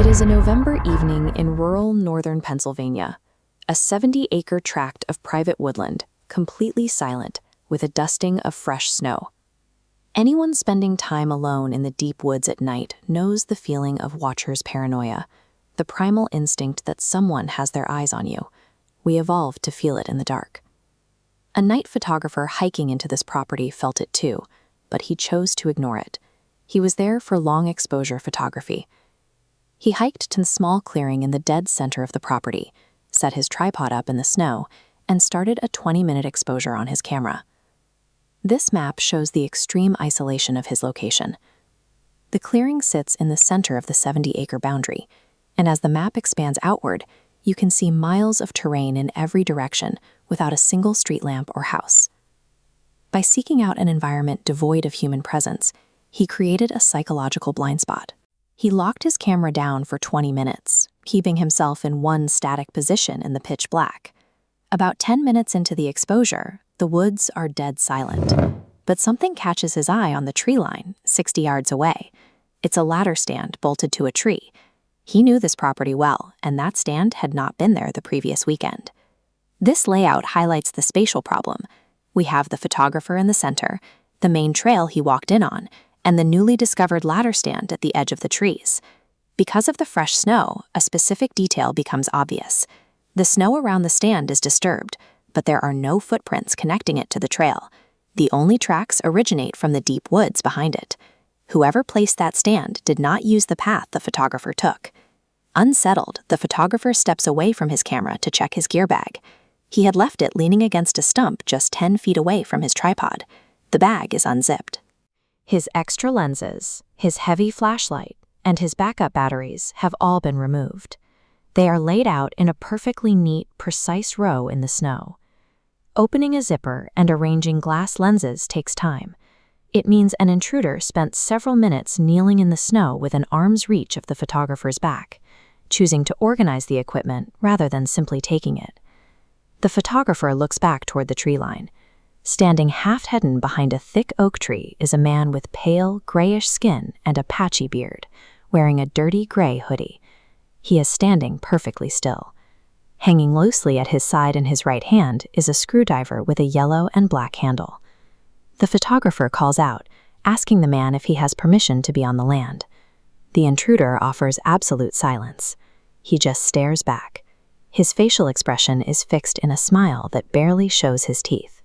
It is a November evening in rural northern Pennsylvania, a 70-acre tract of private woodland, completely silent, with a dusting of fresh snow. Anyone spending time alone in the deep woods at night knows the feeling of watcher's paranoia, the primal instinct that someone has their eyes on you. We evolved to feel it in the dark. A night photographer hiking into this property felt it too, but he chose to ignore it. He was there for long exposure photography. He hiked to the small clearing in the dead center of the property, set his tripod up in the snow, and started a 20-minute exposure on his camera. This map shows the extreme isolation of his location. The clearing sits in the center of the 70-acre boundary, and as the map expands outward, you can see miles of terrain in every direction without a single street lamp or house. By seeking out an environment devoid of human presence, he created a psychological blind spot. He locked his camera down for 20 minutes, keeping himself in one static position in the pitch black. About 10 minutes into the exposure, the woods are dead silent. But something catches his eye on the tree line, 60 yards away. It's a ladder stand bolted to a tree. He knew this property well, and that stand had not been there the previous weekend. This layout highlights the spatial problem. We have the photographer in the center, the main trail he walked in on, and the newly discovered ladder stand at the edge of the trees. Because of the fresh snow, a specific detail becomes obvious. The snow around the stand is disturbed, but there are no footprints connecting it to the trail. The only tracks originate from the deep woods behind it. Whoever placed that stand did not use the path the photographer took. Unsettled, the photographer steps away from his camera to check his gear bag. He had left it leaning against a stump just 10 feet away from his tripod. The bag is unzipped. His extra lenses, his heavy flashlight, and his backup batteries have all been removed. They are laid out in a perfectly neat, precise row in the snow. Opening a zipper and arranging glass lenses takes time. It means an intruder spent several minutes kneeling in the snow within arm's reach of the photographer's back, choosing to organize the equipment rather than simply taking it. The photographer looks back toward the tree line. Standing half-hidden behind a thick oak tree is a man with pale, grayish skin and a patchy beard, wearing a dirty gray hoodie. He is standing perfectly still. Hanging loosely at his side in his right hand is a screwdriver with a yellow and black handle. The photographer calls out, asking the man if he has permission to be on the land. The intruder offers absolute silence. He just stares back. His facial expression is fixed in a smile that barely shows his teeth.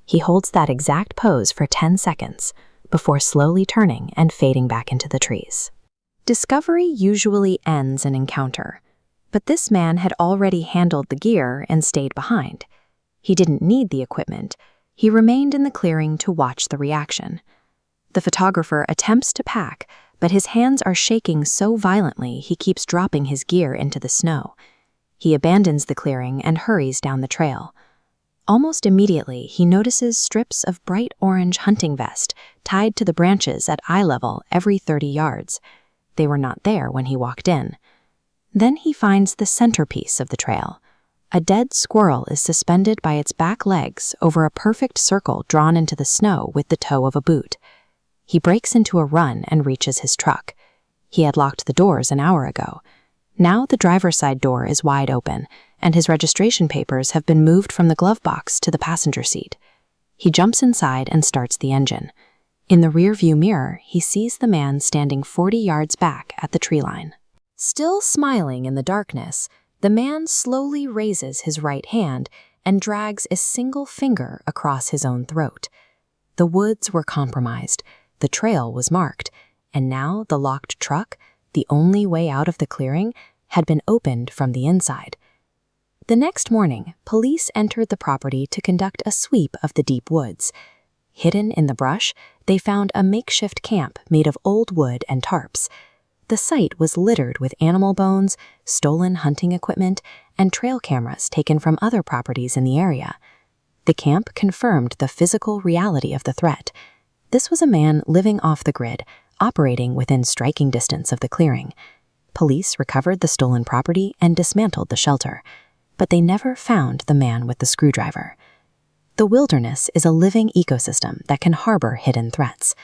He holds that exact pose for 10 seconds before slowly turning and fading back into the trees. Discovery usually ends an encounter, but this man had already handled the gear and stayed behind. He didn't need the equipment. He remained in the clearing to watch the reaction. The photographer attempts to pack, but his hands are shaking so violently he keeps dropping his gear into the snow. He abandons the clearing and hurries down the trail. Almost immediately, he notices strips of bright orange hunting vest tied to the branches at eye level every 30 yards. They were not there when he walked in. Then he finds the centerpiece of the trail. A dead squirrel is suspended by its back legs over a perfect circle drawn into the snow with the toe of a boot. He breaks into a run and reaches his truck. He had locked the doors an hour ago. Now the driver's side door is wide open, and his registration papers have been moved from the glove box to the passenger seat. He jumps inside and starts the engine. In the rearview mirror, he sees the man standing 40 yards back at the tree line. Still smiling in the darkness, the man slowly raises his right hand and drags a single finger across his own throat. The woods were compromised, the trail was marked, and now the locked truck, the only way out of the clearing, had been opened from the inside. The next morning, police entered the property to conduct a sweep of the deep woods. Hidden in the brush, they found a makeshift camp made of old wood and tarps. The site was littered with animal bones, stolen hunting equipment, and trail cameras taken from other properties in the area. The camp confirmed the physical reality of the threat. This was a man living off the grid, operating within striking distance of the clearing. Police recovered the stolen property and dismantled the shelter, but they never found the man with the screwdriver. The wilderness is a living ecosystem that can harbor hidden threats.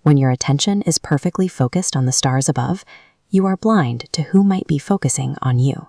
When your attention is perfectly focused on the stars above, you are blind to who might be focusing on you.